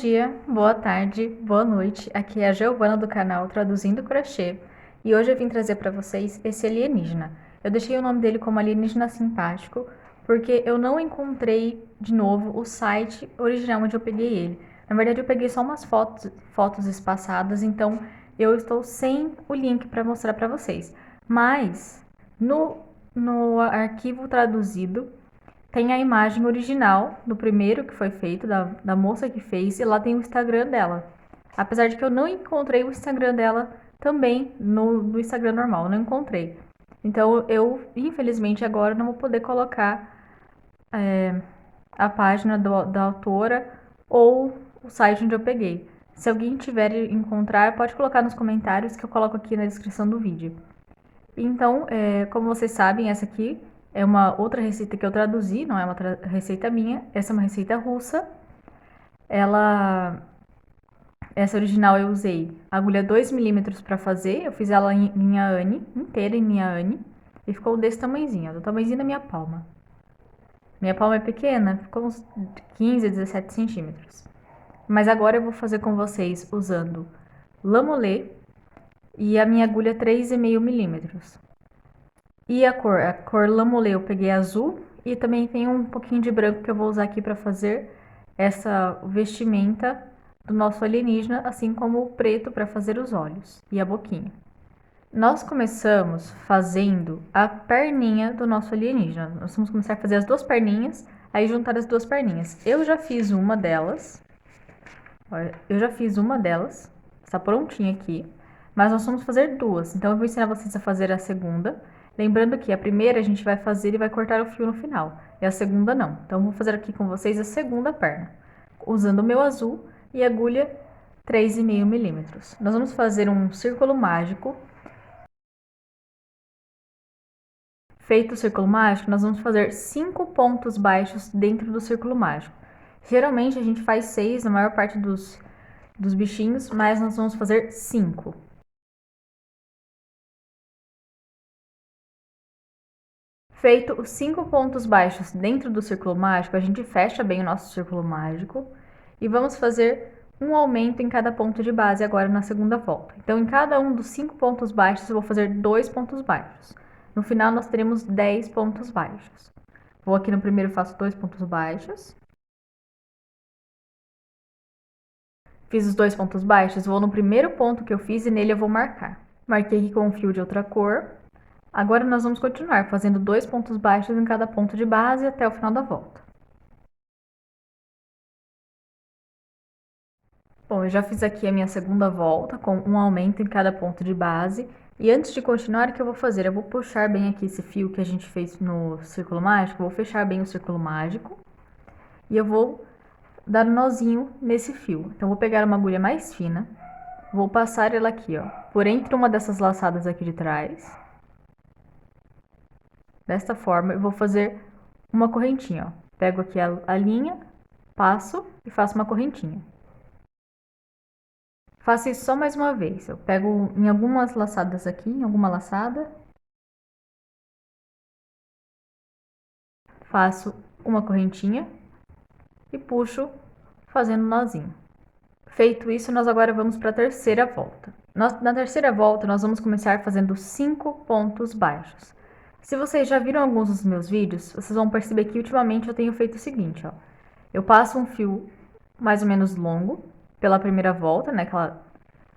dia, boa tarde, boa noite. Aqui é a Giovana do canal Traduzindo Crochê e hoje eu vim trazer para vocês esse alienígena. Eu deixei o nome dele como alienígena simpático porque eu não encontrei de novo o site original onde eu peguei ele. Na verdade, eu peguei só umas fotos espaçadas, então eu estou sem o link para mostrar para vocês. Mas no arquivo traduzido tem a imagem original do primeiro que foi feito, da moça que fez, e lá tem o Instagram dela. Apesar de que eu não encontrei o Instagram dela também no Instagram normal, não encontrei. Então eu, infelizmente, agora não vou poder colocar a página da autora ou o site onde eu peguei. Se alguém tiver encontrar, pode colocar nos comentários que eu coloco aqui na descrição do vídeo. Então, como vocês sabem, essa aqui é uma outra receita que eu traduzi, não é uma receita minha. Essa é uma receita russa. Essa original eu usei agulha 2 milímetros para fazer. Eu fiz ela em linha Anne, inteira em linha Anne. E ficou desse tamanhozinho, do tamanhozinho da minha palma. Minha palma é pequena, ficou uns 15, 17 centímetros. Mas agora eu vou fazer com vocês usando lamolê e a minha agulha 3,5 milímetros. E a cor lamolê eu peguei azul e também tem um pouquinho de branco que eu vou usar aqui para fazer essa vestimenta do nosso alienígena, assim como o preto para fazer os olhos e a boquinha. Nós começamos fazendo a perninha do nosso alienígena. Nós vamos começar a fazer as duas perninhas, aí juntar as duas perninhas. Eu já fiz uma delas. Olha, está prontinha aqui. Mas nós vamos fazer duas, então eu vou ensinar vocês a fazer a segunda. Lembrando que a primeira a gente vai fazer e vai cortar o fio no final, e a segunda não. Então eu vou fazer aqui com vocês a segunda perna, usando o meu azul e agulha 3,5 milímetros. Nós vamos fazer um círculo mágico. Feito o círculo mágico, nós vamos fazer 5 pontos baixos dentro do círculo mágico. Geralmente a gente faz 6 na maior parte dos bichinhos, mas nós vamos fazer 5. Feito os 5 pontos baixos dentro do círculo mágico, a gente fecha bem o nosso círculo mágico e vamos fazer um aumento em cada ponto de base agora na segunda volta. Então, em cada um dos 5 pontos baixos, eu vou fazer 2 pontos baixos. No final, nós teremos 10 pontos baixos. Vou aqui no primeiro, faço 2 pontos baixos. Fiz os 2 pontos baixos, vou no primeiro ponto que eu fiz e nele eu vou marcar. Marquei aqui com um fio de outra cor. Agora nós vamos continuar fazendo 2 pontos baixos em cada ponto de base até o final da volta. Bom, eu já fiz aqui a minha segunda volta com um aumento em cada ponto de base. E antes de continuar, o que eu vou fazer? Eu vou puxar bem aqui esse fio que a gente fez no círculo mágico, vou fechar bem o círculo mágico e eu vou dar um nozinho nesse fio. Então, eu vou pegar uma agulha mais fina, vou passar ela aqui, ó, por entre uma dessas laçadas aqui de trás. Desta forma, eu vou fazer uma correntinha, ó. Pego aqui a linha, passo e faço uma correntinha. Faço isso só mais uma vez. Eu pego em algumas laçadas aqui, em alguma laçada. Faço uma correntinha e puxo fazendo nozinho. Feito isso, nós agora vamos para a terceira volta. Na terceira volta, nós vamos começar fazendo 5 pontos baixos. Se vocês já viram alguns dos meus vídeos, vocês vão perceber que ultimamente eu tenho feito o seguinte, ó. Eu passo um fio mais ou menos longo pela primeira volta, né,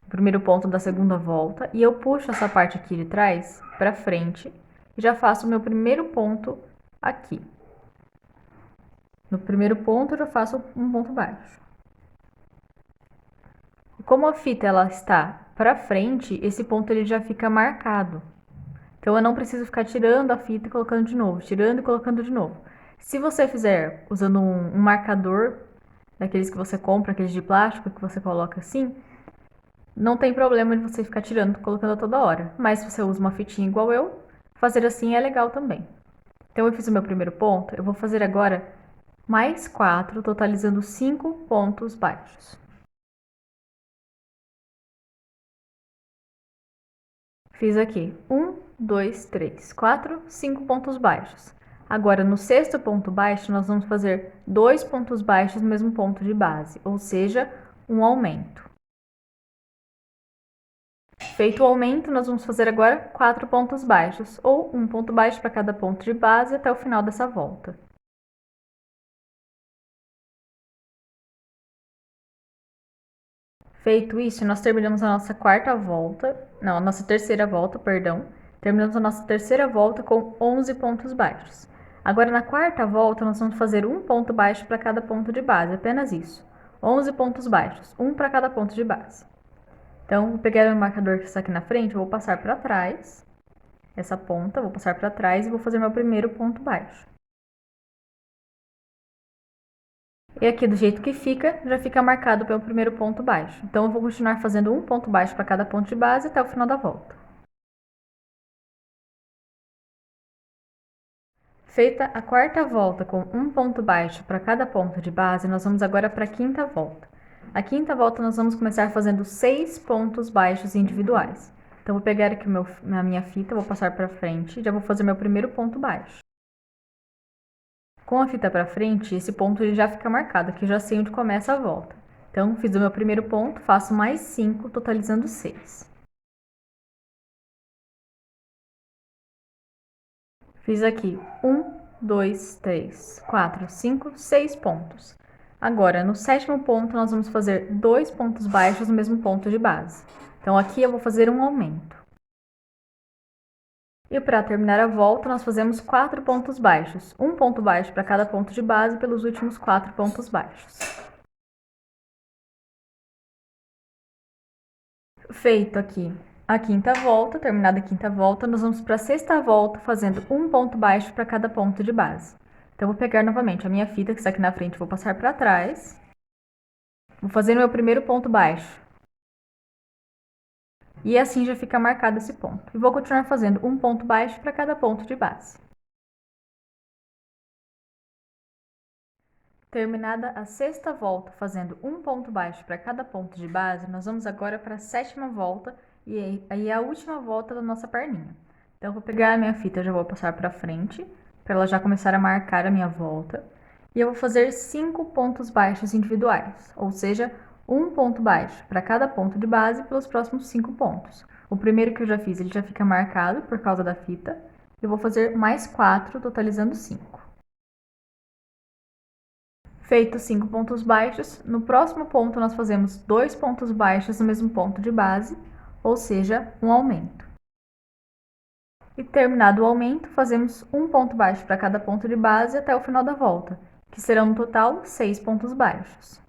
primeiro ponto da segunda volta, e eu puxo essa parte aqui de trás para frente e já faço o meu primeiro ponto aqui. No primeiro ponto eu já faço um ponto baixo. E como a fita ela está para frente, esse ponto ele já fica marcado. Então eu não preciso ficar tirando a fita e colocando de novo, tirando e colocando de novo. Se você fizer usando um marcador, daqueles que você compra, aqueles de plástico que você coloca assim, não tem problema de você ficar tirando e colocando a toda hora. Mas se você usa uma fitinha igual eu, fazer assim é legal também. Então eu fiz o meu primeiro ponto, eu vou fazer agora mais 4, totalizando 5 pontos baixos. Fiz aqui 1, 2, 3, 4, 5 pontos baixos. Agora, no sexto ponto baixo, nós vamos fazer 2 pontos baixos no mesmo ponto de base, ou seja, um aumento. Feito o aumento, nós vamos fazer agora 4 pontos baixos, ou um ponto baixo para cada ponto de base até o final dessa volta. Feito isso, nós terminamos a nossa a nossa terceira volta, perdão. Terminamos a nossa terceira volta com 11 pontos baixos. Agora, na quarta volta, nós vamos fazer um ponto baixo para cada ponto de base, apenas isso. 11 pontos baixos, um para cada ponto de base. Então, vou pegar o marcador que está aqui na frente, vou passar para trás, essa ponta, vou passar para trás e vou fazer meu primeiro ponto baixo. E aqui, do jeito que fica, já fica marcado pelo primeiro ponto baixo. Então, eu vou continuar fazendo um ponto baixo para cada ponto de base até o final da volta. Feita a quarta volta com um ponto baixo para cada ponto de base, nós vamos agora para a quinta volta. A quinta volta nós vamos começar fazendo 6 pontos baixos individuais. Então, vou pegar aqui a minha fita, vou passar para frente e já vou fazer meu primeiro ponto baixo. Com a fita para frente, esse ponto ele já fica marcado, aqui eu já sei onde começa a volta. Então, fiz o meu primeiro ponto, faço mais 5, totalizando 6. Fiz aqui 1, 2, 3, 4, 5, 6 pontos. Agora, no sétimo ponto, nós vamos fazer 2 pontos baixos no mesmo ponto de base. Então, aqui eu vou fazer um aumento. E para terminar a volta, nós fazemos 4 pontos baixos. Um ponto baixo para cada ponto de base pelos últimos 4 pontos baixos. Feito aqui a quinta volta, terminada a quinta volta, nós vamos para a sexta volta fazendo um ponto baixo para cada ponto de base. Então, vou pegar novamente a minha fita que está aqui na frente, vou passar para trás. Vou fazer meu primeiro ponto baixo. E assim já fica marcado esse ponto. E vou continuar fazendo um ponto baixo para cada ponto de base. Terminada a sexta volta, fazendo um ponto baixo para cada ponto de base, nós vamos agora para a sétima volta e aí a última volta da nossa perninha. Então, eu vou pegar a minha fita, já vou passar para frente, para ela já começar a marcar a minha volta. E eu vou fazer 5 pontos baixos individuais, ou seja, um ponto baixo para cada ponto de base pelos próximos 5 pontos. O primeiro que eu já fiz, ele já fica marcado por causa da fita. Eu vou fazer mais 4, totalizando 5. Feito 5 pontos baixos, no próximo ponto nós fazemos 2 pontos baixos no mesmo ponto de base, ou seja, um aumento. E terminado o aumento, fazemos um ponto baixo para cada ponto de base até o final da volta, que serão no total 6 pontos baixos.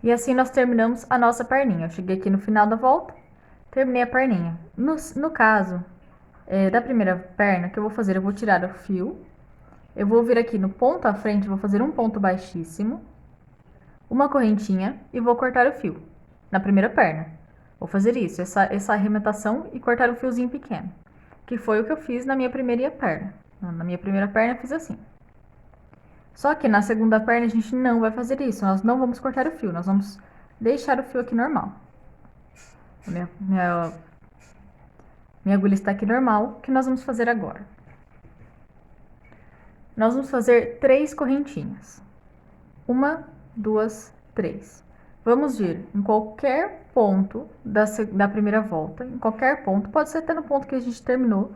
E assim nós terminamos a nossa perninha. Eu cheguei aqui no final da volta, terminei a perninha. No caso da primeira perna, que eu vou fazer, eu vou tirar o fio, eu vou vir aqui no ponto à frente, vou fazer um ponto baixíssimo, uma correntinha e vou cortar o fio na primeira perna. Vou fazer isso, essa arrematação e cortar um fiozinho pequeno, que foi o que eu fiz na minha primeira perna. Na minha primeira perna eu fiz assim. Só que na segunda perna a gente não vai fazer isso, nós não vamos cortar o fio, nós vamos deixar o fio aqui normal. Minha agulha está aqui normal. O que nós vamos fazer agora? Nós vamos fazer 3 correntinhas. 1, 2, 3. Vamos vir em qualquer ponto da primeira volta, em qualquer ponto, pode ser até no ponto que a gente terminou,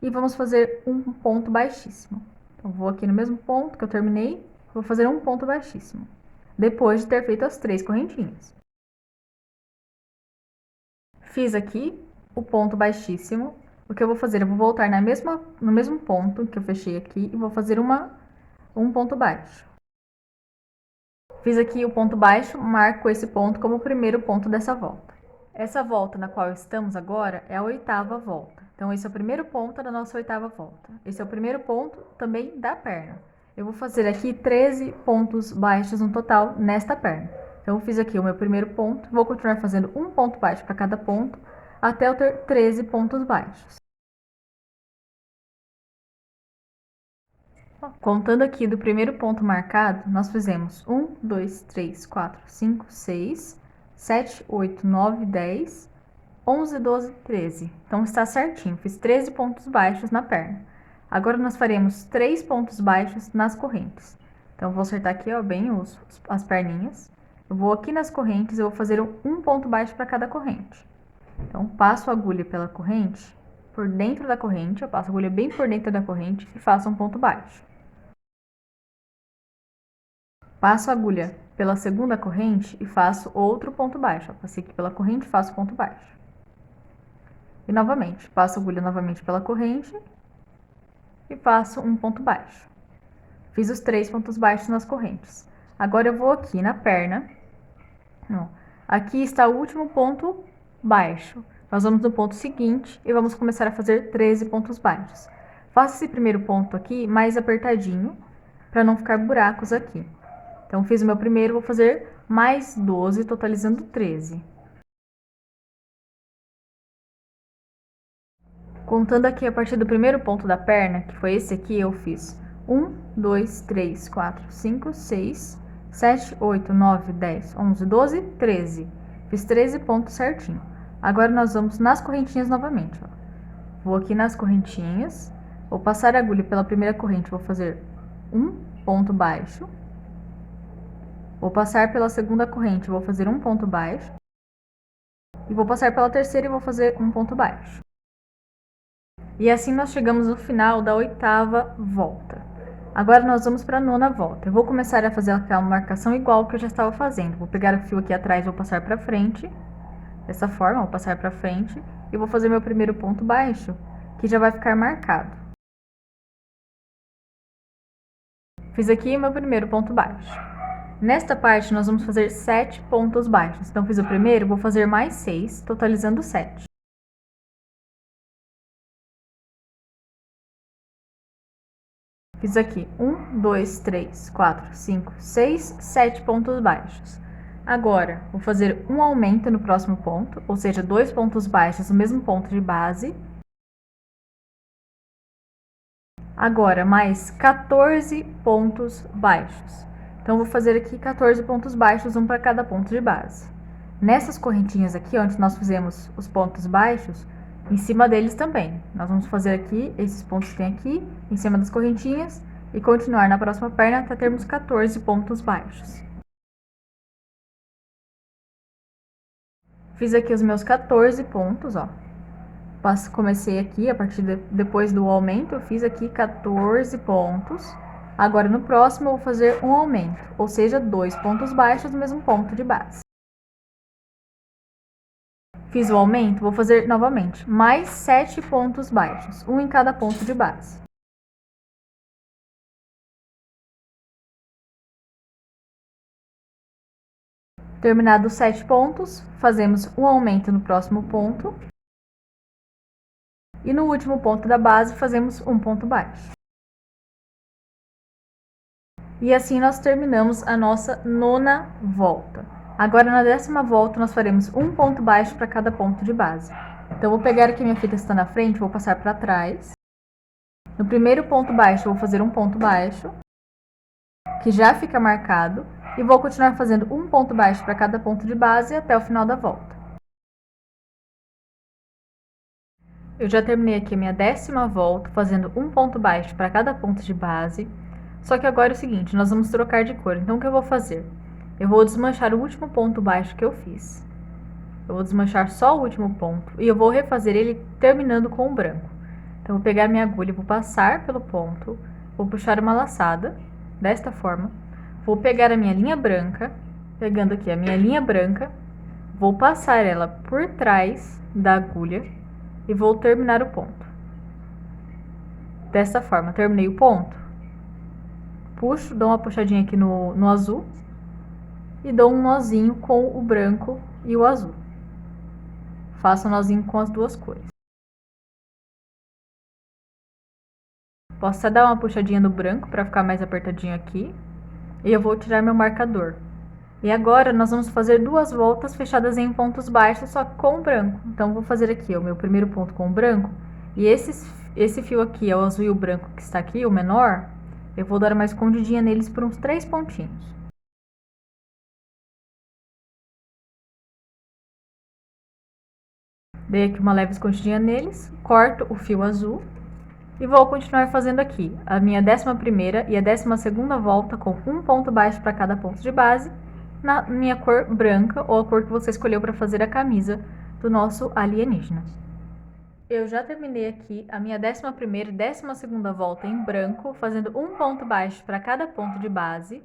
e vamos fazer um ponto baixíssimo. Então, vou aqui no mesmo ponto que eu terminei, vou fazer um ponto baixíssimo, depois de ter feito as 3 correntinhas. Fiz aqui o ponto baixíssimo. O que eu vou fazer? Eu vou voltar no mesmo ponto que eu fechei aqui e vou fazer um ponto baixo. Fiz aqui o ponto baixo, marco esse ponto como o primeiro ponto dessa volta. Essa volta na qual estamos agora é a oitava volta. Então, esse é o primeiro ponto da nossa oitava volta. Esse é o primeiro ponto também da perna. Eu vou fazer aqui 13 pontos baixos no total nesta perna. Então, eu fiz aqui o meu primeiro ponto, vou continuar fazendo um ponto baixo para cada ponto, até eu ter 13 pontos baixos. Contando aqui do primeiro ponto marcado, nós fizemos 1, 2, 3, 4, 5, 6, 7, 8, 9, 10, 11, 12, 13. Então, está certinho. Fiz 13 pontos baixos na perna. Agora, nós faremos 3 pontos baixos nas correntes. Então, eu vou acertar aqui, ó, bem as perninhas. Eu vou aqui nas correntes, eu vou fazer um ponto baixo para cada corrente. Então, passo a agulha pela corrente, por dentro da corrente, eu passo a agulha bem por dentro da corrente e faço um ponto baixo. Passo a agulha pela segunda corrente e faço outro ponto baixo. Passei aqui pela corrente e faço ponto baixo. E novamente, passo a agulha novamente pela corrente e faço um ponto baixo. Fiz os 3 pontos baixos nas correntes. Agora eu vou aqui na perna. Aqui está o último ponto baixo. Nós vamos no ponto seguinte e vamos começar a fazer 13 pontos baixos. Faça esse primeiro ponto aqui mais apertadinho, para não ficar buracos aqui. Então, fiz o meu primeiro, vou fazer mais 12, totalizando 13. Contando aqui a partir do primeiro ponto da perna, que foi esse aqui, eu fiz 1, 2, 3, 4, 5, 6, 7, 8, 9, 10, 11, 12, 13. Fiz 13 pontos certinho. Agora, nós vamos nas correntinhas novamente. Ó. Vou aqui nas correntinhas, vou passar a agulha pela primeira corrente, vou fazer um ponto baixo. Vou passar pela segunda corrente, vou fazer um ponto baixo. E vou passar pela terceira e vou fazer um ponto baixo. E assim nós chegamos no final da 8ª volta. Agora nós vamos para a 9ª volta. Eu vou começar a fazer aquela marcação igual que eu já estava fazendo. Vou pegar o fio aqui atrás, vou passar para frente. Dessa forma, vou passar para frente. E vou fazer meu primeiro ponto baixo, que já vai ficar marcado. Fiz aqui meu primeiro ponto baixo. Nesta parte, nós vamos fazer 7 pontos baixos. Então, fiz o primeiro, vou fazer mais 6, totalizando 7. Fiz aqui 1, 2, 3, 4, 5, 6, 7 pontos baixos. Agora, vou fazer um aumento no próximo ponto, ou seja, 2 pontos baixos no mesmo ponto de base. Agora, mais 14 pontos baixos. Então, vou fazer aqui 14 pontos baixos, um para cada ponto de base. Nessas correntinhas aqui, onde nós fizemos os pontos baixos, em cima deles também. Nós vamos fazer aqui, esses pontos que tem aqui, em cima das correntinhas, e continuar na próxima perna até termos 14 pontos baixos. Fiz aqui os meus 14 pontos, ó. Comecei aqui, a partir depois do aumento, eu fiz aqui 14 pontos. Agora, no próximo, eu vou fazer um aumento, ou seja, 2 pontos baixos no mesmo ponto de base. Fiz o aumento, vou fazer novamente mais 7 pontos baixos, um em cada ponto de base. Terminados os 7 pontos, fazemos um aumento no próximo ponto. E no último ponto da base, fazemos um ponto baixo. E assim nós terminamos a nossa 9ª volta. Agora, na 10ª volta, nós faremos um ponto baixo para cada ponto de base. Então, vou pegar aqui minha fita está na frente, vou passar para trás. No primeiro ponto baixo, eu vou fazer um ponto baixo, que já fica marcado, e vou continuar fazendo um ponto baixo para cada ponto de base até o final da volta. Eu já terminei aqui a minha 10ª volta, fazendo um ponto baixo para cada ponto de base. Só que agora é o seguinte, nós vamos trocar de cor. Então, o que eu vou fazer? Eu vou desmanchar o último ponto baixo que eu fiz. Eu vou desmanchar só o último ponto e eu vou refazer ele terminando com o branco. Então, eu vou pegar minha agulha, vou passar pelo ponto, vou puxar uma laçada, desta forma. Vou pegar a minha linha branca, pegando aqui a minha linha branca, vou passar ela por trás da agulha e vou terminar o ponto. Desta forma, terminei o ponto. Puxo, dou uma puxadinha aqui no azul e dou um nozinho com o branco e o azul. Faço um nozinho com as duas cores. Posso até dar uma puxadinha no branco para ficar mais apertadinho aqui. E eu vou tirar meu marcador. E agora nós vamos fazer 2 voltas fechadas em pontos baixos, só com o branco. Então, vou fazer aqui o meu primeiro ponto com o branco. E esse fio aqui, é o azul e o branco que está aqui, o menor, eu vou dar uma escondidinha neles por uns 3 pontinhos. Dei aqui uma leve escondidinha neles, corto o fio azul e vou continuar fazendo aqui a minha 11ª e a 12ª volta com um ponto baixo para cada ponto de base, na minha cor branca ou a cor que você escolheu para fazer a camisa do nosso alienígena. Eu já terminei aqui a minha 11ª e 12ª volta em branco, fazendo um ponto baixo para cada ponto de base.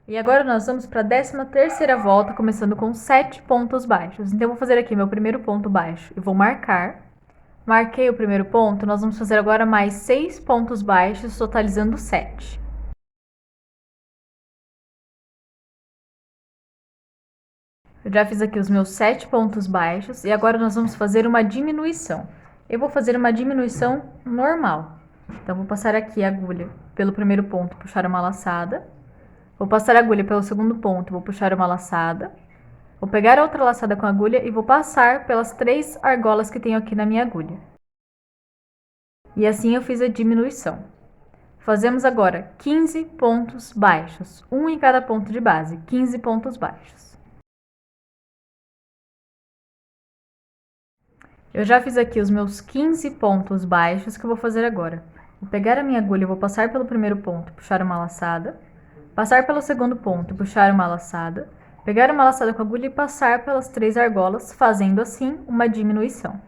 E agora nós vamos para a 13ª volta, começando com 7 pontos baixos. Então, eu vou fazer aqui meu primeiro ponto baixo e vou marcar. Marquei o primeiro ponto, nós vamos fazer agora mais 6 pontos baixos, totalizando 7. Eu já fiz aqui os meus 7 pontos baixos e agora nós vamos fazer uma diminuição. Eu vou fazer uma diminuição normal. Então, vou passar aqui a agulha pelo primeiro ponto, puxar uma laçada. Vou passar a agulha pelo segundo ponto, vou puxar uma laçada. Vou pegar a outra laçada com a agulha e vou passar pelas 3 argolas que tenho aqui na minha agulha. E assim eu fiz a diminuição. Fazemos agora 15 pontos baixos, um em cada ponto de base, 15 pontos baixos. Eu já fiz aqui os meus 15 pontos baixos que eu vou fazer agora. Vou pegar a minha agulha, vou passar pelo primeiro ponto, puxar uma laçada, passar pelo segundo ponto, puxar uma laçada, pegar uma laçada com a agulha e passar pelas 3 argolas, fazendo assim uma diminuição.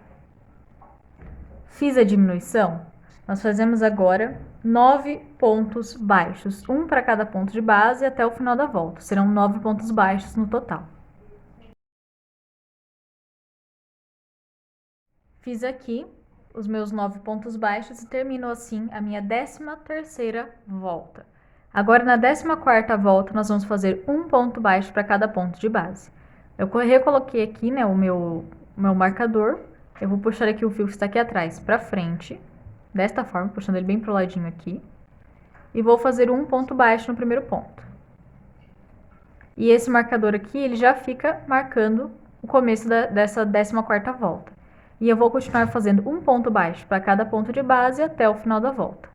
Fiz a diminuição, nós fazemos agora 9 pontos baixos, um para cada ponto de base até o final da volta. Serão 9 pontos baixos no total. Fiz aqui os meus 9 pontos baixos e termino assim a minha 13ª volta. Agora, na 14ª volta, nós vamos fazer um ponto baixo para cada ponto de base. Eu recoloquei aqui, né, o meu marcador. Eu vou puxar aqui o fio que está aqui atrás para frente, desta forma, puxando ele bem pro ladinho aqui. E vou fazer um ponto baixo no primeiro ponto. E esse marcador aqui, ele já fica marcando o começo dessa 14ª volta. E eu vou continuar fazendo um ponto baixo para cada ponto de base até o final da volta.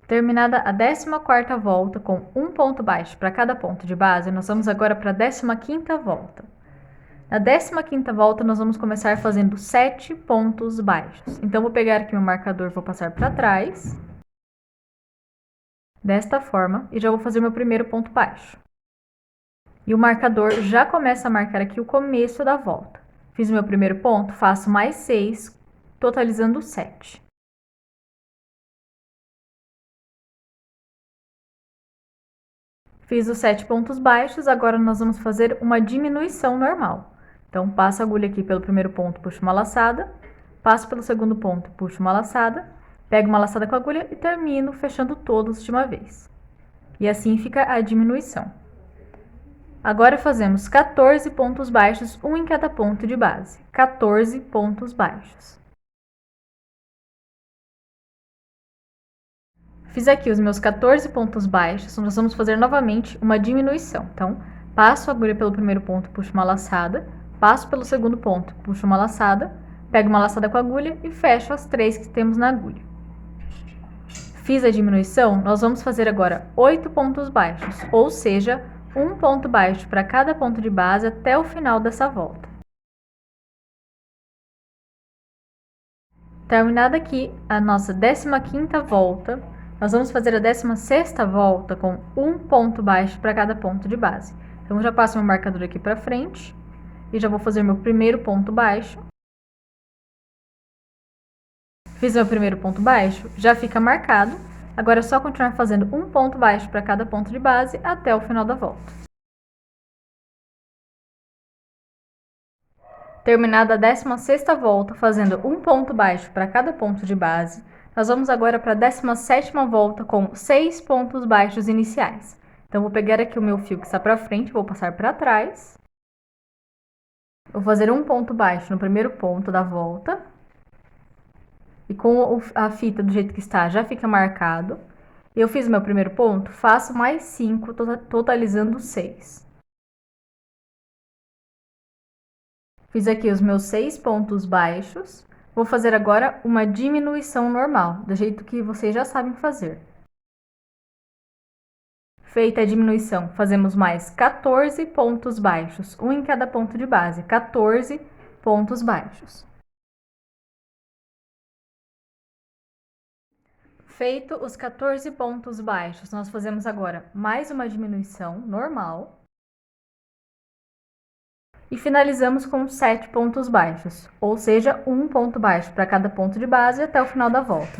Terminada a 14ª volta com um ponto baixo para cada ponto de base, nós vamos agora para a 15ª volta. Na 15ª volta, nós vamos começar fazendo 7 pontos baixos. Então, vou pegar aqui meu marcador, vou passar para trás, desta forma, e já vou fazer meu primeiro ponto baixo. E o marcador já começa a marcar aqui o começo da volta. Fiz o meu primeiro ponto, faço mais 6, totalizando 7. Fiz os 7 pontos baixos, agora nós vamos fazer uma diminuição normal. Então, passo a agulha aqui pelo primeiro ponto, puxo uma laçada, passo pelo segundo ponto, puxo uma laçada, pego uma laçada com a agulha e termino fechando todos de uma vez. E assim fica a diminuição. Agora fazemos 14 pontos baixos, um em cada ponto de base. 14 pontos baixos. Fiz aqui os meus 14 pontos baixos, nós vamos fazer novamente uma diminuição. Então, passo a agulha pelo primeiro ponto, puxo uma laçada, passo pelo segundo ponto, puxo uma laçada, pego uma laçada com a agulha e fecho as 3 que temos na agulha. Fiz a diminuição, nós vamos fazer agora 8 pontos baixos, ou seja, um ponto baixo para cada ponto de base até o final dessa volta. Terminada aqui a nossa 15ª volta, nós vamos fazer a 16ª volta com um ponto baixo para cada ponto de base. Então, eu já passo meu marcador aqui para frente e já vou fazer meu primeiro ponto baixo. Fiz meu primeiro ponto baixo, já fica marcado. Agora é só continuar fazendo um ponto baixo para cada ponto de base até o final da volta. Terminada a 16ª volta, fazendo um ponto baixo para cada ponto de base, nós vamos agora para a 17ª volta com 6 pontos baixos iniciais. Então, vou pegar aqui o meu fio que está para frente, vou passar para trás. Vou fazer um ponto baixo no primeiro ponto da volta. E com a fita do jeito que está, já fica marcado. Eu fiz o meu primeiro ponto, faço mais 5, totalizando 6. Fiz aqui os meus 6 pontos baixos. Vou fazer agora uma diminuição normal, do jeito que vocês já sabem fazer. Feita a diminuição, fazemos mais 14 pontos baixos, um em cada ponto de base, 14 pontos baixos. Feito os 14 pontos baixos, nós fazemos agora mais uma diminuição normal. E finalizamos com 7 pontos baixos, ou seja, um ponto baixo para cada ponto de base até o final da volta.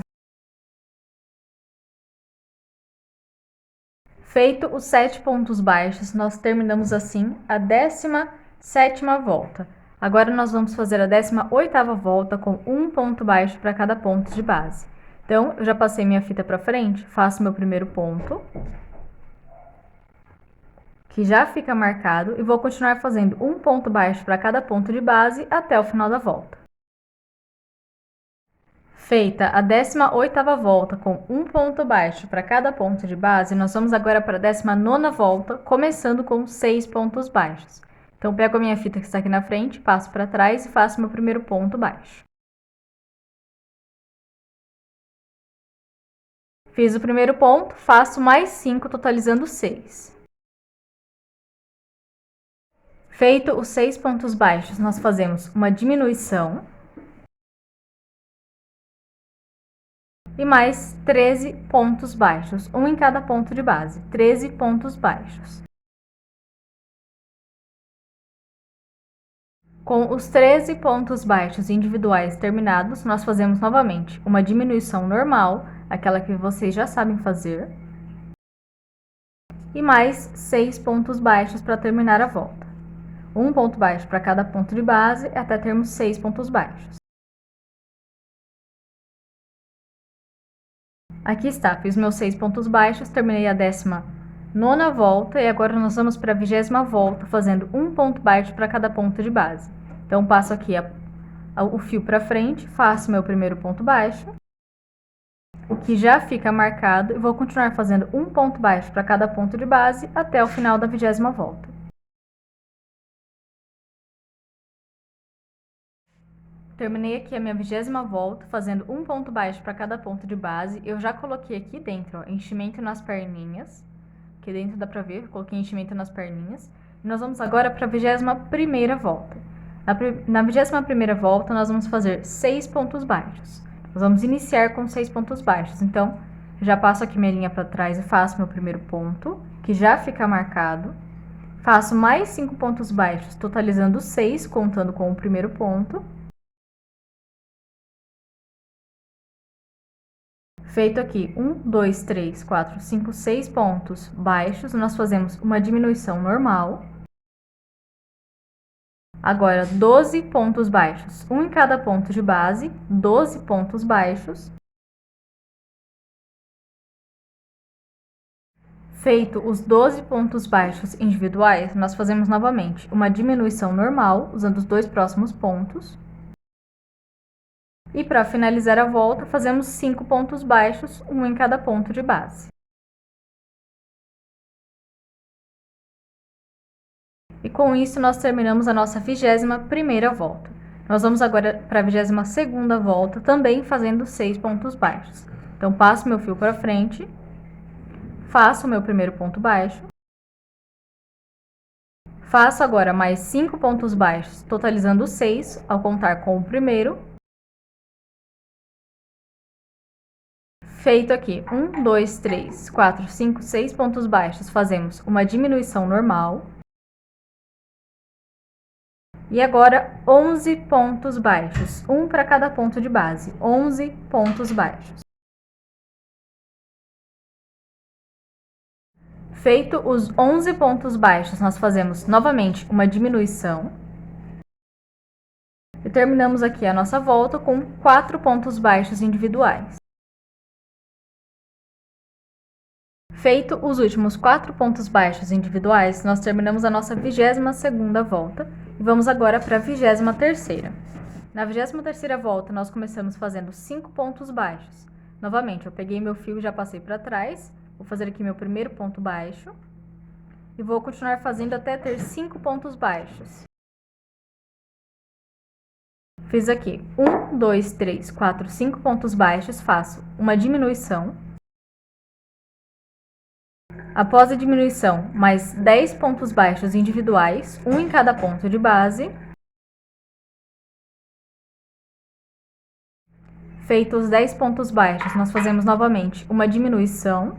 Feito os 7 pontos baixos, nós terminamos assim a 17ª volta. Agora nós vamos fazer a 18ª volta com um ponto baixo para cada ponto de base. Então, eu já passei minha fita para frente, faço meu primeiro ponto, que já fica marcado, e vou continuar fazendo um ponto baixo para cada ponto de base até o final da volta. Feita a 18ª volta com um ponto baixo para cada ponto de base, nós vamos agora para a 19ª volta, começando com 6 pontos baixos. Então, pego a minha fita que está aqui na frente, passo para trás e faço meu primeiro ponto baixo. Fiz o primeiro ponto, faço mais 5, totalizando 6. Feito os 6 pontos baixos, nós fazemos uma diminuição. E mais 13 pontos baixos, um em cada ponto de base, 13 pontos baixos. Com os 13 pontos baixos individuais terminados, nós fazemos novamente uma diminuição normal, aquela que vocês já sabem fazer, e mais 6 pontos baixos para terminar a volta. Um ponto baixo para cada ponto de base até termos 6 pontos baixos. Aqui está, fiz meus 6 pontos baixos, terminei a 19ª volta e agora nós vamos para a 20ª volta, fazendo um ponto baixo para cada ponto de base. Então, passo aqui o fio para frente, faço meu primeiro ponto baixo, o que já fica marcado, e vou continuar fazendo um ponto baixo para cada ponto de base até o final da 20ª volta. Terminei aqui a minha 20ª volta, fazendo um ponto baixo para cada ponto de base. Eu já coloquei aqui dentro, ó, enchimento nas perninhas. Aqui dentro dá pra ver, coloquei enchimento nas perninhas. E nós vamos agora para a 21ª volta. Na 21ª volta, nós vamos fazer 6 pontos baixos. Nós vamos iniciar com 6 pontos baixos. Então, já passo aqui minha linha para trás e faço meu primeiro ponto, que já fica marcado. Faço mais 5 pontos baixos, totalizando 6, contando com o primeiro ponto. Feito aqui 1, 2, 3, 4, 5, 6 pontos baixos, nós fazemos uma diminuição normal. Agora, 12 pontos baixos, um em cada ponto de base, 12 pontos baixos. Feito os 12 pontos baixos individuais, nós fazemos novamente uma diminuição normal, usando os dois próximos pontos. E para finalizar a volta, fazemos 5 pontos baixos, um em cada ponto de base. E com isso, nós terminamos a nossa 21ª volta. Nós vamos agora para a 22ª volta, também fazendo 6 pontos baixos. Então, passo meu fio para frente, faço o meu primeiro ponto baixo, faço agora mais 5 pontos baixos, totalizando 6, ao contar com o primeiro. Feito aqui 1, 2, 3, 4, 5, 6 pontos baixos, fazemos uma diminuição normal. E agora 11 pontos baixos, um para cada ponto de base, 11 pontos baixos. Feito os 11 pontos baixos, nós fazemos novamente uma diminuição. E terminamos aqui a nossa volta com 4 pontos baixos individuais. Feito os últimos 4 pontos baixos individuais, nós terminamos a nossa 22ª volta e vamos agora para a 23ª. Na 23ª volta, nós começamos fazendo 5 pontos baixos. Novamente, eu peguei meu fio e já passei para trás, vou fazer aqui meu primeiro ponto baixo e vou continuar fazendo até ter 5 pontos baixos. Fiz aqui 1, 2, 3, 4, 5 pontos baixos, faço uma diminuição. Após a diminuição, mais 10 pontos baixos individuais, um em cada ponto de base. Feitos os 10 pontos baixos, nós fazemos novamente uma diminuição.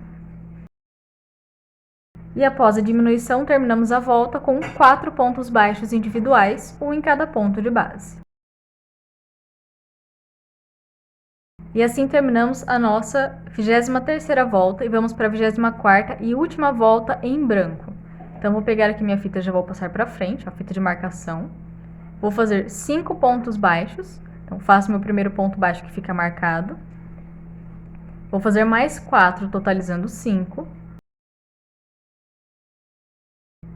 E após a diminuição, terminamos a volta com 4 pontos baixos individuais, um em cada ponto de base. E assim terminamos a nossa 23ª volta e vamos para a 24ª e última volta em branco. Então, vou pegar aqui minha fita e já vou passar para frente, a fita de marcação. Vou fazer 5 pontos baixos, então faço meu primeiro ponto baixo que fica marcado. Vou fazer mais 4, totalizando 5.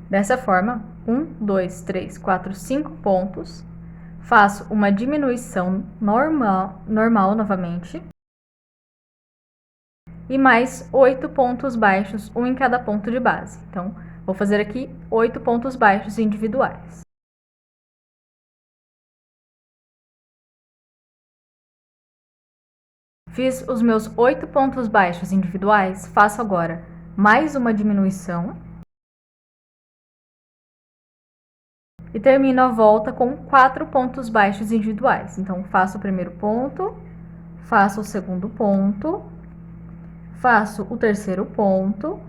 Dessa forma, 1, 2, 3, 4, 5 pontos. Faço uma diminuição normal novamente. E mais 8 pontos baixos, um em cada ponto de base. Então, vou fazer aqui 8 pontos baixos individuais. Fiz os meus 8 pontos baixos individuais, faço agora mais uma diminuição. E termino a volta com 4 pontos baixos individuais. Então, faço o primeiro ponto, faço o segundo ponto, faço o terceiro ponto.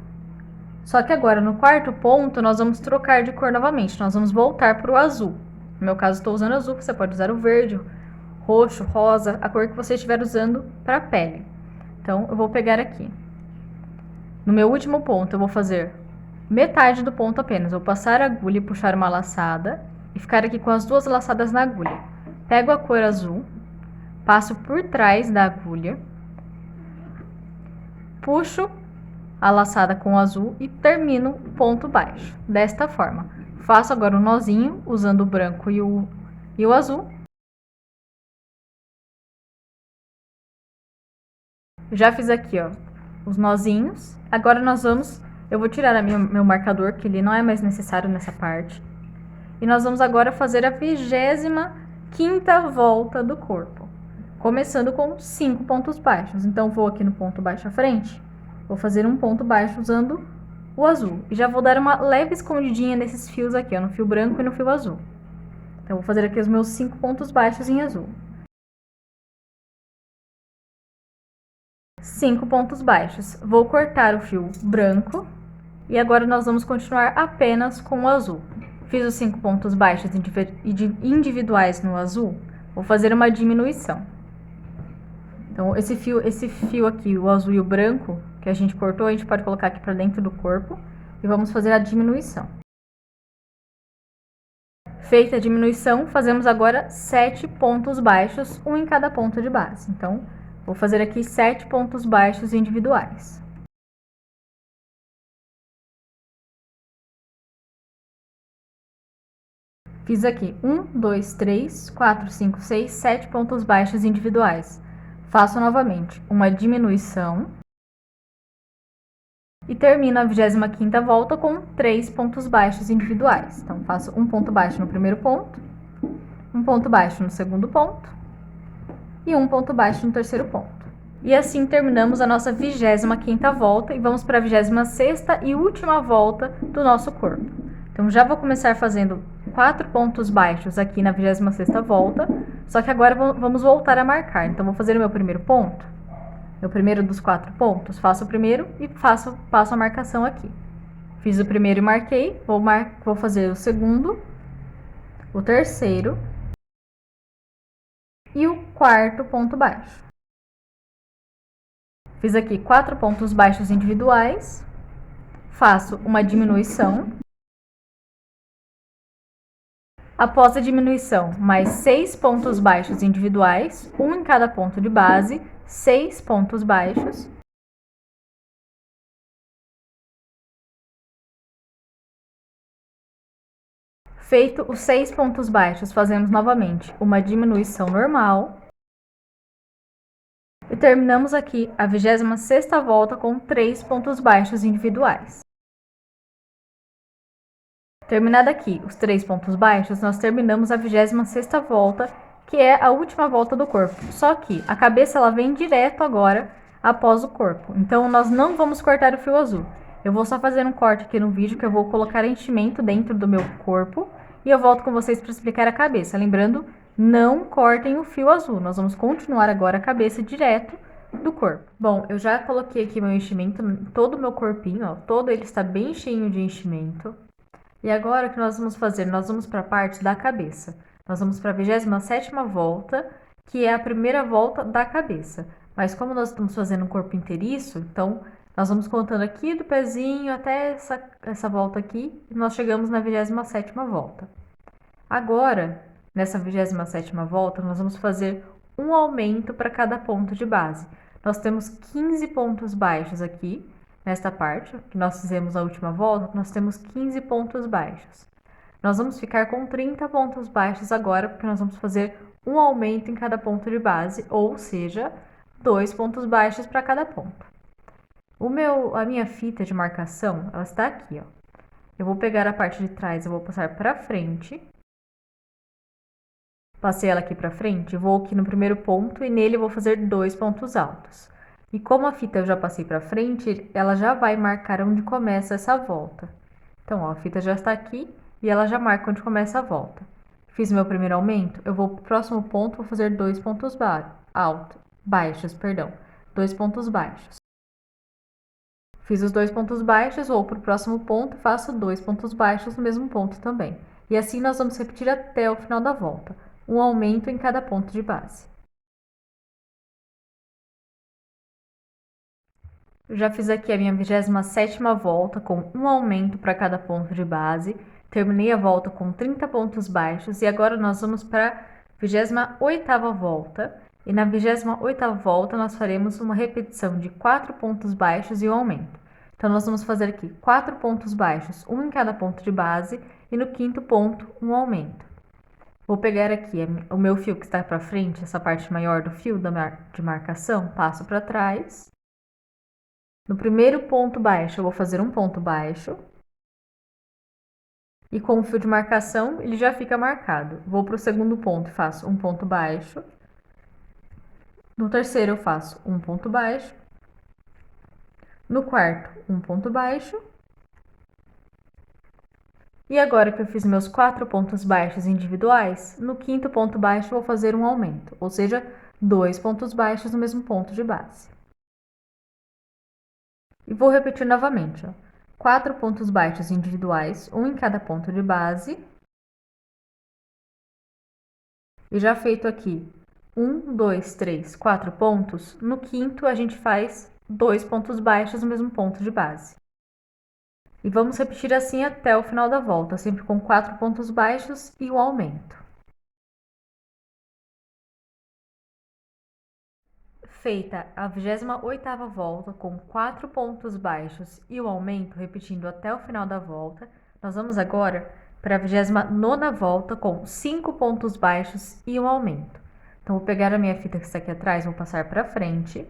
Só que agora, no quarto ponto, nós vamos trocar de cor novamente. Nós vamos voltar para o azul. No meu caso, estou usando azul, você pode usar o verde, roxo, rosa, a cor que você estiver usando para a pele. Então, eu vou pegar aqui. No meu último ponto, eu vou fazer metade do ponto apenas. Vou passar a agulha e puxar uma laçada e ficar aqui com as 2 laçadas na agulha. Pego a cor azul, passo por trás da agulha, puxo a laçada com o azul e termino o ponto baixo. Desta forma. Faço agora um nozinho usando o branco e o azul. Já fiz aqui, ó, os nozinhos. Agora eu vou tirar meu marcador, que ele não é mais necessário nessa parte. E nós vamos agora fazer a 25ª volta do corpo. Começando com 5 pontos baixos. Então, vou aqui no ponto baixo à frente. Vou fazer um ponto baixo usando o azul. E já vou dar uma leve escondidinha nesses fios aqui, ó, no fio branco e no fio azul. Então, vou fazer aqui os meus 5 pontos baixos em azul. 5 pontos baixos. Vou cortar o fio branco. E agora nós vamos continuar apenas com o azul. Fiz os 5 pontos baixos individuais no azul. Vou fazer uma diminuição. Então, esse fio aqui, o azul e o branco, que a gente cortou, a gente pode colocar aqui para dentro do corpo. E vamos fazer a diminuição. Feita a diminuição, fazemos agora 7 pontos baixos, um em cada ponto de base. Então, vou fazer aqui 7 pontos baixos individuais. Fiz aqui 1, 2, 3, 4, 5, 6, 7 pontos baixos individuais. Faço novamente uma diminuição. E termino a 25ª volta com 3 pontos baixos individuais. Então, faço um ponto baixo no primeiro ponto, um ponto baixo no segundo ponto e um ponto baixo no terceiro ponto. E assim terminamos a nossa 25ª volta e vamos para a 26ª e última volta do nosso corpo. Então, já vou começar fazendo 4 pontos baixos aqui na 26ª volta, só que agora vamos voltar a marcar. Então, vou fazer o meu primeiro ponto, meu primeiro dos 4 pontos, faço o primeiro e passo a marcação aqui. Fiz o primeiro e marquei, vou fazer o segundo, o terceiro e o quarto ponto baixo. Fiz aqui 4 pontos baixos individuais, faço uma diminuição. Após a diminuição, mais 6 pontos baixos individuais, um em cada ponto de base, 6 pontos baixos. Feito os 6 pontos baixos, fazemos novamente uma diminuição normal. E terminamos aqui a 26ª volta com 3 pontos baixos individuais. Terminado aqui os 3 pontos baixos, nós terminamos a 26ª volta, que é a última volta do corpo. Só que a cabeça ela vem direto agora após o corpo. Então, nós não vamos cortar o fio azul. Eu vou só fazer um corte aqui no vídeo que eu vou colocar enchimento dentro do meu corpo e eu volto com vocês para explicar a cabeça. Lembrando, não cortem o fio azul, nós vamos continuar agora a cabeça direto do corpo. Bom, eu já coloquei aqui meu enchimento, todo o meu corpinho, ó, todo ele está bem cheinho de enchimento. E agora o que nós vamos fazer? Nós vamos para a parte da cabeça. Nós vamos para a 27ª volta, que é a primeira volta da cabeça. Mas como nós estamos fazendo um corpo inteiriço, então nós vamos contando aqui do pezinho até essa volta aqui, e nós chegamos na 27ª volta. Agora, nessa 27ª volta, nós vamos fazer um aumento para cada ponto de base. Nós temos 15 pontos baixos aqui, nesta parte, que nós fizemos a última volta, nós temos 15 pontos baixos. Nós vamos ficar com 30 pontos baixos agora, porque nós vamos fazer um aumento em cada ponto de base, ou seja, 2 pontos baixos para cada ponto. A minha fita de marcação, ela está aqui, ó. Eu vou pegar a parte de trás, eu vou passar para frente. Passei ela aqui para frente, vou aqui no primeiro ponto e nele eu vou fazer 2 pontos altos. E como a fita eu já passei para frente, ela já vai marcar onde começa essa volta. Então, ó, a fita já está aqui e ela já marca onde começa a volta. Fiz meu primeiro aumento, eu vou para o próximo ponto, vou fazer 2 pontos baixos, 2 pontos baixos. Fiz os 2 pontos baixos, vou para o próximo ponto, faço 2 pontos baixos no mesmo ponto também. E assim nós vamos repetir até o final da volta, um aumento em cada ponto de base. Eu já fiz aqui a minha 27ª volta com um aumento para cada ponto de base. Terminei a volta com 30 pontos baixos e agora nós vamos para a 28ª volta. E na 28ª volta nós faremos uma repetição de 4 pontos baixos e um aumento. Então nós vamos fazer aqui 4 pontos baixos, um em cada ponto de base e no quinto ponto um aumento. Vou pegar aqui o meu fio que está para frente, essa parte maior do fio de marcação, passo para trás. No primeiro ponto baixo, eu vou fazer um ponto baixo. E com o fio de marcação, ele já fica marcado. Vou para o segundo ponto e faço um ponto baixo. No terceiro, eu faço um ponto baixo. No quarto, um ponto baixo. E agora que eu fiz meus 4 pontos baixos individuais, no quinto ponto baixo, eu vou fazer um aumento, ou seja, 2 pontos baixos no mesmo ponto de base. E vou repetir novamente, ó. 4 pontos baixos individuais, um em cada ponto de base. E já feito aqui 1, 2, 3, 4 pontos, no quinto a gente faz 2 pontos baixos no mesmo ponto de base. E vamos repetir assim até o final da volta, sempre com 4 pontos baixos e o aumento. Feita a 28ª volta com 4 pontos baixos e o aumento, repetindo até o final da volta, nós vamos agora para a 29ª volta com 5 pontos baixos e um aumento. Então, vou pegar a minha fita que está aqui atrás, vou passar para frente,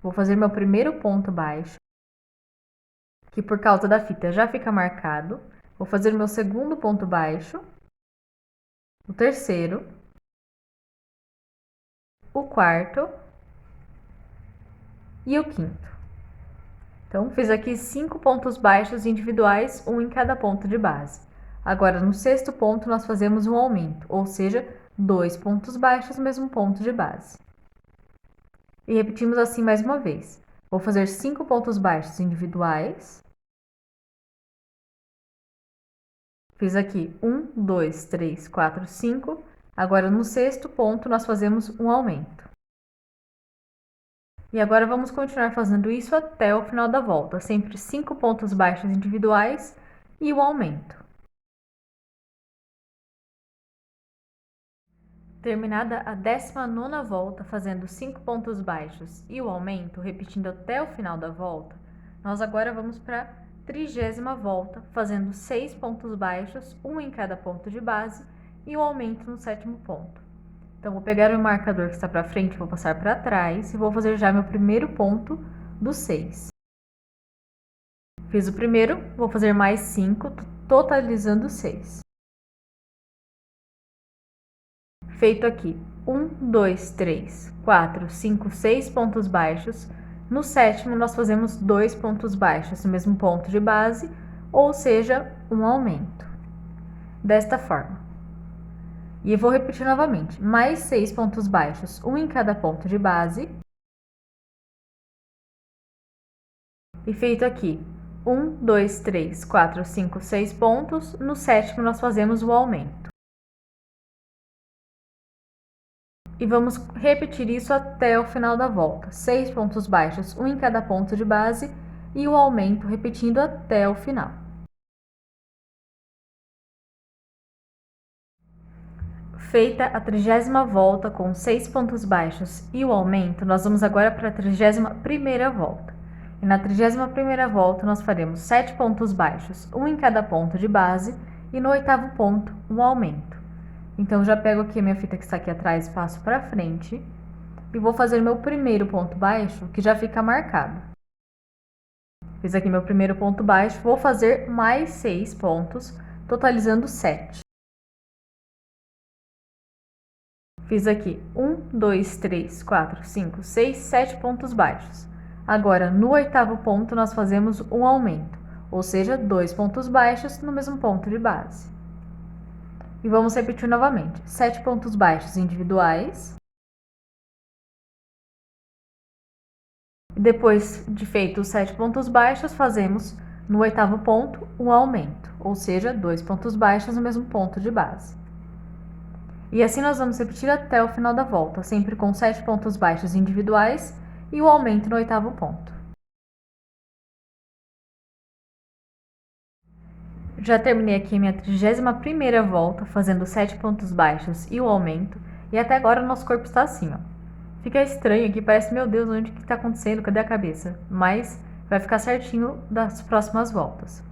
vou fazer meu primeiro ponto baixo, que por causa da fita já fica marcado, vou fazer meu segundo ponto baixo, o terceiro, o quarto e o quinto. Então, fiz aqui 5 pontos baixos individuais, um em cada ponto de base. Agora, no sexto ponto, nós fazemos um aumento, ou seja, 2 pontos baixos no mesmo ponto de base. E repetimos assim mais uma vez. Vou fazer 5 pontos baixos individuais. Fiz aqui 1, 2, 3, 4, 5. Agora, no sexto ponto, nós fazemos um aumento. E agora vamos continuar fazendo isso até o final da volta, sempre 5 pontos baixos individuais e o aumento. Terminada a 19ª volta, fazendo 5 pontos baixos e o aumento, repetindo até o final da volta, nós agora vamos para a 30ª volta, fazendo 6 pontos baixos, um em cada ponto de base e o aumento no sétimo ponto. Então, vou pegar o marcador que está para frente, vou passar para trás e vou fazer já meu primeiro ponto dos 6. Fiz o primeiro, vou fazer mais 5, totalizando 6. Feito aqui 1, 2, 3, 4, 5, 6 pontos baixos, No sétimo, nós fazemos 2 pontos baixos no mesmo ponto de base, ou seja, um aumento. Desta forma. E eu vou repetir novamente. Mais 6 pontos baixos, um em cada ponto de base. E feito aqui 1, 2, 3, 4, 5, 6 pontos. No sétimo, nós fazemos o aumento. E vamos repetir isso até o final da volta. 6 pontos baixos, um em cada ponto de base, e o aumento repetindo até o final. Feita a 30ª volta com 6 pontos baixos e o aumento, nós vamos agora para a 31ª volta. E na 31ª volta, nós faremos 7 pontos baixos, um em cada ponto de base, e no 8º ponto, um aumento. Então, já pego aqui a minha fita que está aqui atrás, passo para frente, e vou fazer meu primeiro ponto baixo, que já fica marcado. Fiz aqui meu primeiro ponto baixo, vou fazer mais 6 pontos, totalizando 7. Fiz aqui 1, 2, 3, 4, 5, 6, 7 pontos baixos. Agora, no 8º ponto, nós fazemos um aumento, ou seja, 2 pontos baixos no mesmo ponto de base. E vamos repetir novamente, 7 pontos baixos individuais. E depois de feito os 7 pontos baixos, fazemos no 8º ponto um aumento, ou seja, 2 pontos baixos no mesmo ponto de base. E assim nós vamos repetir até o final da volta, sempre com 7 pontos baixos individuais e o aumento no 8º ponto. Já terminei aqui minha 31ª volta, fazendo 7 pontos baixos e o aumento, e até agora o nosso corpo está assim, ó. Fica estranho aqui, parece, meu Deus, onde que está acontecendo? Cadê a cabeça? Mas vai ficar certinho das próximas voltas.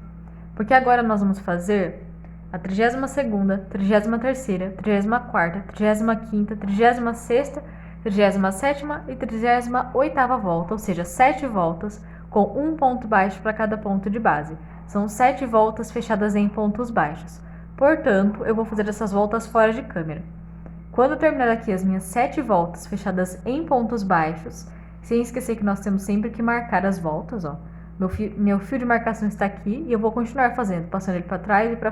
Porque agora nós vamos fazer a 32ª, 33ª, 34ª, 35ª, 36ª, 37ª e 38ª volta, ou seja, 7 voltas com um ponto baixo para cada ponto de base. São 7 voltas fechadas em pontos baixos. Portanto, eu vou fazer essas voltas fora de câmera. Quando eu terminar aqui as minhas 7 voltas fechadas em pontos baixos, sem esquecer que nós temos sempre que marcar as voltas, ó. Meu fio de marcação está aqui e eu vou continuar fazendo, passando ele para trás e para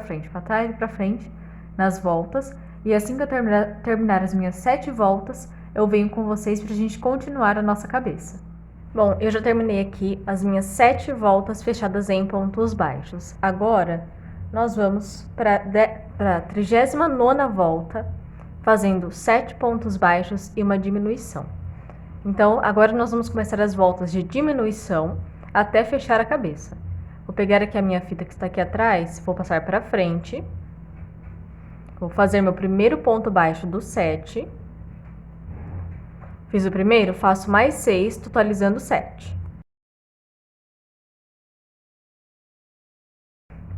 frente, nas voltas. E assim que eu terminar as minhas 7 voltas, eu venho com vocês para a gente continuar a nossa cabeça. Bom, eu já terminei aqui as minhas 7 voltas fechadas em pontos baixos. Agora, nós vamos para a 39ª volta, fazendo 7 pontos baixos e uma diminuição. Então, agora nós vamos começar as voltas de diminuição até fechar a cabeça. Vou pegar aqui a minha fita que está aqui atrás, vou passar para frente. Vou fazer meu primeiro ponto baixo do 7. Fiz o primeiro, faço mais 6, totalizando 7.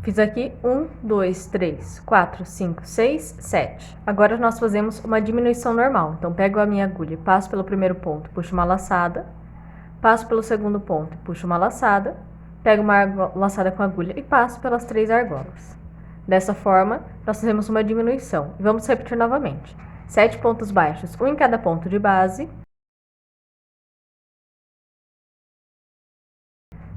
Fiz aqui 1, 2, 3, 4, 5, 6, 7. Agora nós fazemos uma diminuição normal. Então, pego a minha agulha, passo pelo primeiro ponto, puxo uma laçada. Passo pelo segundo ponto, puxo uma laçada. Pego uma laçada com agulha e passo pelas 3 argolas. Dessa forma, nós fazemos uma diminuição. E vamos repetir novamente. 7 pontos baixos, um em cada ponto de base.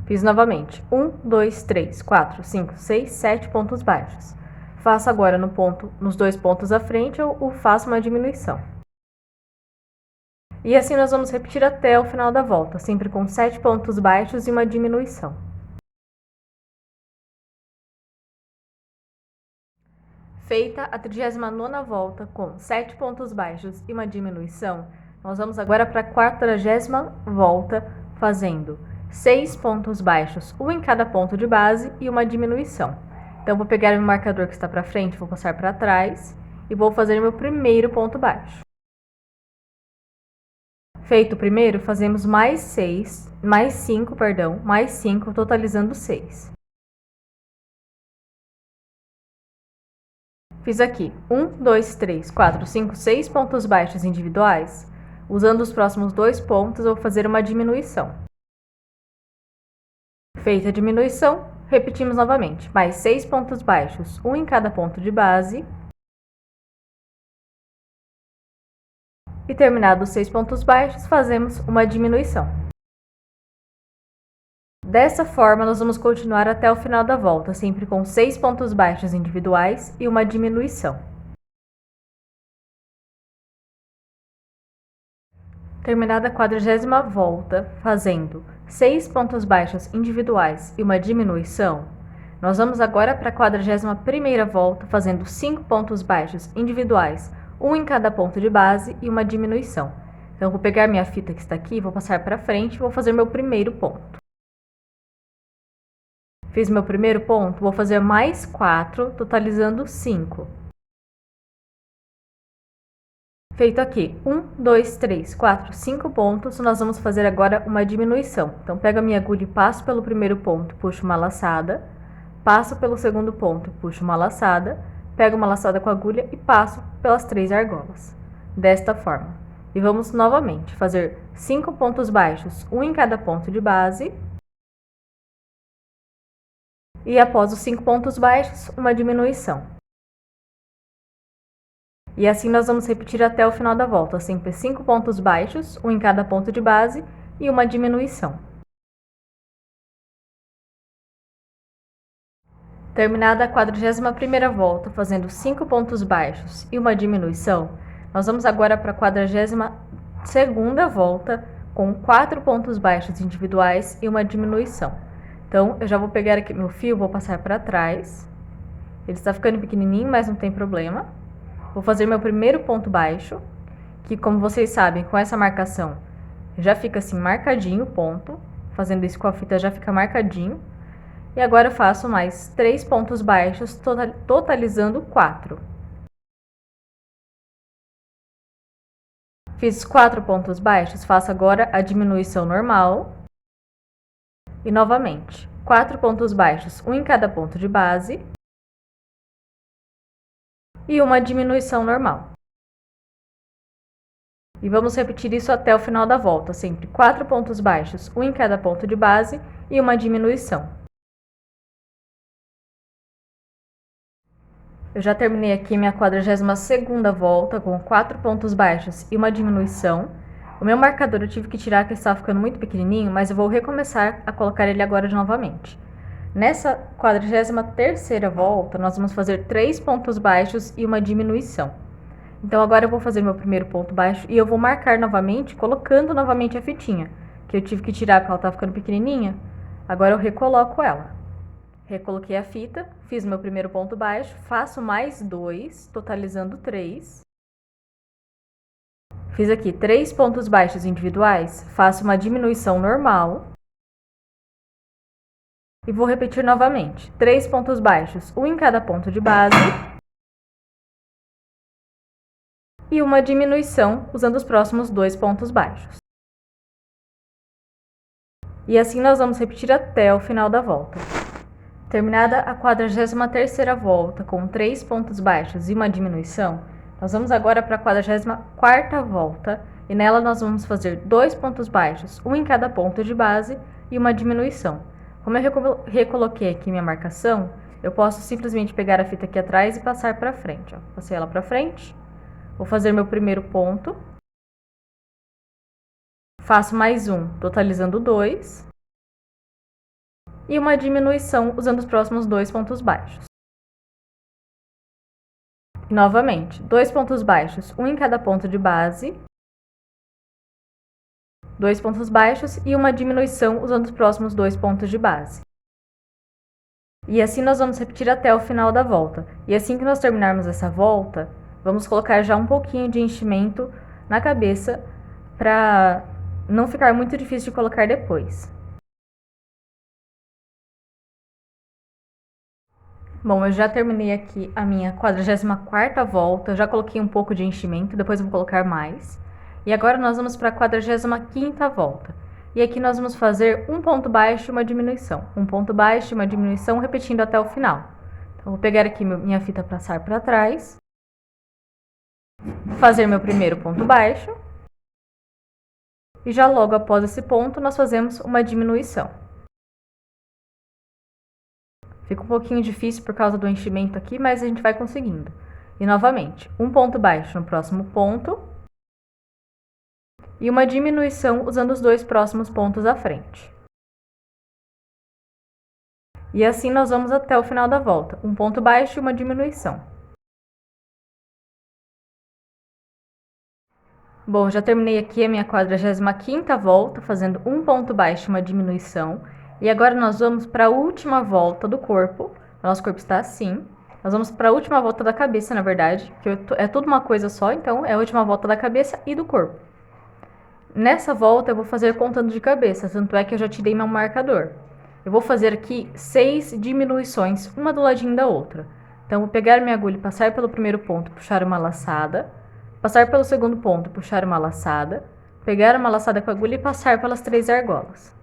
Fiz novamente 1, 2, 3, 4, 5, 6, 7 pontos baixos. Faço agora nos 2 pontos à frente, eu faço uma diminuição. E assim nós vamos repetir até o final da volta, sempre com 7 pontos baixos e uma diminuição. Feita a 39ª volta com 7 pontos baixos e uma diminuição, nós vamos agora para a 40ª volta, fazendo 6 pontos baixos, um em cada ponto de base e uma diminuição. Então, vou pegar meu marcador que está para frente, vou passar para trás e vou fazer meu primeiro ponto baixo. Feito o primeiro, fazemos mais 5, totalizando 6. Fiz aqui 1, 2, 3, 4, 5, 6 pontos baixos individuais. Usando os próximos 2 pontos, eu vou fazer uma diminuição. Feita a diminuição, repetimos novamente, mais 6 pontos baixos, um em cada ponto de base. E terminados os 6 pontos baixos, fazemos uma diminuição. Dessa forma, nós vamos continuar até o final da volta, sempre com 6 pontos baixos individuais e uma diminuição. Terminada a 40ª volta, fazendo 6 pontos baixos individuais e uma diminuição, nós vamos agora para a 41ª volta, fazendo 5 pontos baixos individuais, um em cada ponto de base e uma diminuição. Então, eu vou pegar minha fita que está aqui, vou passar para frente e vou fazer meu primeiro ponto. Fiz meu primeiro ponto, vou fazer mais 4, totalizando 5. Feito aqui 1, 2, 3, 4, 5 pontos, nós vamos fazer agora uma diminuição. Então, pego a minha agulha e passo pelo primeiro ponto, puxo uma laçada, passo pelo segundo ponto, puxo uma laçada, pego uma laçada com a agulha e passo pelas 3 argolas. Desta forma. E vamos novamente fazer 5 pontos baixos, um em cada ponto de base. E após os 5 pontos baixos, uma diminuição. E assim nós vamos repetir até o final da volta, sempre 5 pontos baixos, um em cada ponto de base e uma diminuição. Terminada a 41ª volta, fazendo 5 pontos baixos e uma diminuição, nós vamos agora para a 42ª volta, com 4 pontos baixos individuais e uma diminuição. Então, eu já vou pegar aqui meu fio, vou passar para trás. Ele está ficando pequenininho, mas não tem problema. Vou fazer meu primeiro ponto baixo, que como vocês sabem, com essa marcação, já fica assim marcadinho o ponto. Fazendo isso com a fita já fica marcadinho. E agora eu faço mais 3 pontos baixos, totalizando 4. Fiz 4 pontos baixos, faço agora a diminuição normal. E novamente, 4 pontos baixos, um em cada ponto de base. E uma diminuição normal. E vamos repetir isso até o final da volta, sempre 4 pontos baixos, um em cada ponto de base e uma diminuição. Eu já terminei aqui minha 42ª volta com 4 pontos baixos e uma diminuição. O meu marcador eu tive que tirar porque estava ficando muito pequenininho, mas eu vou recomeçar a colocar ele agora novamente. Nessa 43ª volta, nós vamos fazer 3 pontos baixos e uma diminuição. Então, agora eu vou fazer meu primeiro ponto baixo e eu vou marcar novamente, colocando novamente a fitinha, que eu tive que tirar porque ela estava ficando pequenininha. Agora eu recoloco ela. Recoloquei a fita, fiz meu primeiro ponto baixo, faço mais 2, totalizando 3. Fiz aqui 3 pontos baixos individuais, faço uma diminuição normal. E vou repetir novamente, 3 pontos baixos, um em cada ponto de base. E uma diminuição usando os próximos 2 pontos baixos. E assim nós vamos repetir até o final da volta. Terminada a 43ª volta com 3 pontos baixos e uma diminuição, nós vamos agora para a 44ª volta e nela nós vamos fazer 2 pontos baixos, um em cada ponto de base e uma diminuição. Como eu recoloquei aqui minha marcação, eu posso simplesmente pegar a fita aqui atrás e passar para frente. Ó. Passei ela para frente, vou fazer meu primeiro ponto, faço mais um, totalizando 2. E uma diminuição usando os próximos 2 pontos baixos. E novamente, 2 pontos baixos, um em cada ponto de base, 2 pontos baixos e uma diminuição usando os próximos 2 pontos de base. E assim nós vamos repetir até o final da volta. E assim que nós terminarmos essa volta, vamos colocar já um pouquinho de enchimento na cabeça para não ficar muito difícil de colocar depois. Bom, eu já terminei aqui a minha 44ª volta, já coloquei um pouco de enchimento, depois eu vou colocar mais. E agora nós vamos para a 45ª volta. E aqui nós vamos fazer um ponto baixo e uma diminuição. Um ponto baixo e uma diminuição, repetindo até o final. Então, vou pegar aqui minha fita passar para trás. Fazer meu primeiro ponto baixo. E já logo após esse ponto, nós fazemos uma diminuição. Fica um pouquinho difícil por causa do enchimento aqui, mas a gente vai conseguindo. E novamente, um ponto baixo no próximo ponto. E uma diminuição usando os 2 próximos pontos à frente. E assim nós vamos até o final da volta, um ponto baixo e uma diminuição. Bom, já terminei aqui a minha 45ª volta, fazendo um ponto baixo e uma diminuição. E agora nós vamos para a última volta do corpo. O nosso corpo está assim. Nós vamos para a última volta da cabeça, na verdade, que é tudo uma coisa só, então é a última volta da cabeça e do corpo. Nessa volta eu vou fazer contando de cabeça, tanto é que eu já tirei meu marcador. Eu vou fazer aqui 6 diminuições, uma do ladinho da outra. Então, vou pegar minha agulha e passar pelo primeiro ponto, puxar uma laçada. Passar pelo segundo ponto, puxar uma laçada. Pegar uma laçada com a agulha e passar pelas 3 argolas.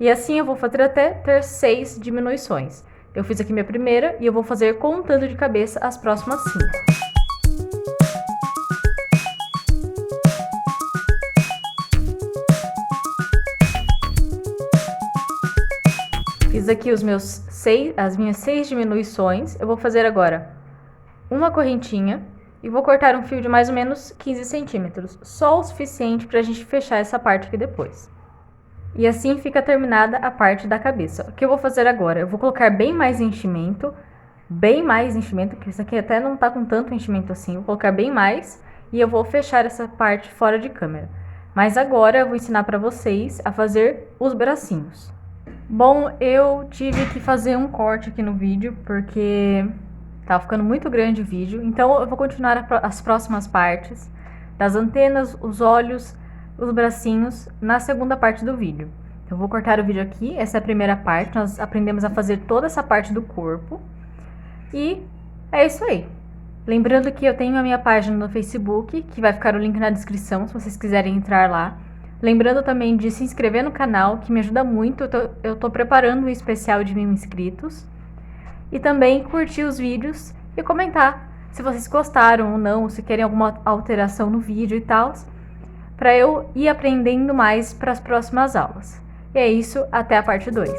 E assim eu vou fazer até ter 6 diminuições. Eu fiz aqui minha primeira e eu vou fazer contando de cabeça as próximas 5. Fiz aqui as minhas 6 diminuições. Eu vou fazer agora uma correntinha e vou cortar um fio de mais ou menos 15 centímetros, só o suficiente para a gente fechar essa parte aqui depois. E assim fica terminada a parte da cabeça. O que eu vou fazer agora? Eu vou colocar bem mais enchimento, que isso aqui até não tá com tanto enchimento assim. Vou colocar bem mais e eu vou fechar essa parte fora de câmera. Mas agora eu vou ensinar para vocês a fazer os bracinhos. Bom, eu tive que fazer um corte aqui no vídeo, porque tá ficando muito grande o vídeo. Então eu vou continuar as próximas partes das antenas, os olhos, os bracinhos na segunda parte do vídeo. Então eu vou cortar o vídeo aqui, essa é a primeira parte, nós aprendemos a fazer toda essa parte do corpo. E é isso aí. Lembrando que eu tenho a minha página no Facebook, que vai ficar o link na descrição, se vocês quiserem entrar lá. Lembrando também de se inscrever no canal, que me ajuda muito, eu tô preparando um especial de 1000 inscritos. E também curtir os vídeos e comentar se vocês gostaram ou não, se querem alguma alteração no vídeo e tal, para eu ir aprendendo mais para as próximas aulas. E é isso, até a parte 2.